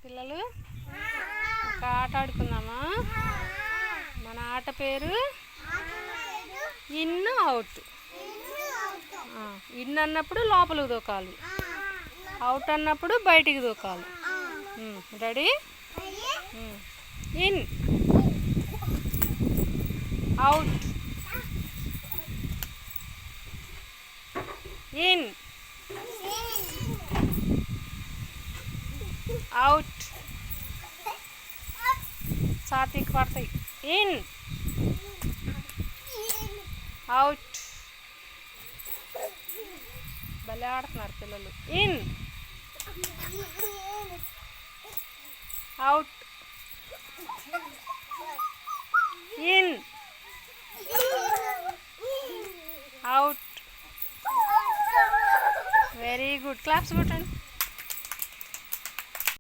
పిల్లలు ఒక ఆట ఆడుకుందామా? మన ఆట పేరు ఇన్ అవుట్. ఇన్ అన్నప్పుడు లోపలికి దూకాలి, అవుట్ అన్నప్పుడు బయటికి దూకాలి. Ready? In, out, in, out. Satvik పడతాయి. In, out. భలే ఆడుతున్నారు పిల్లలు. In, out, in, out. Very good. Claps కొట్టండి.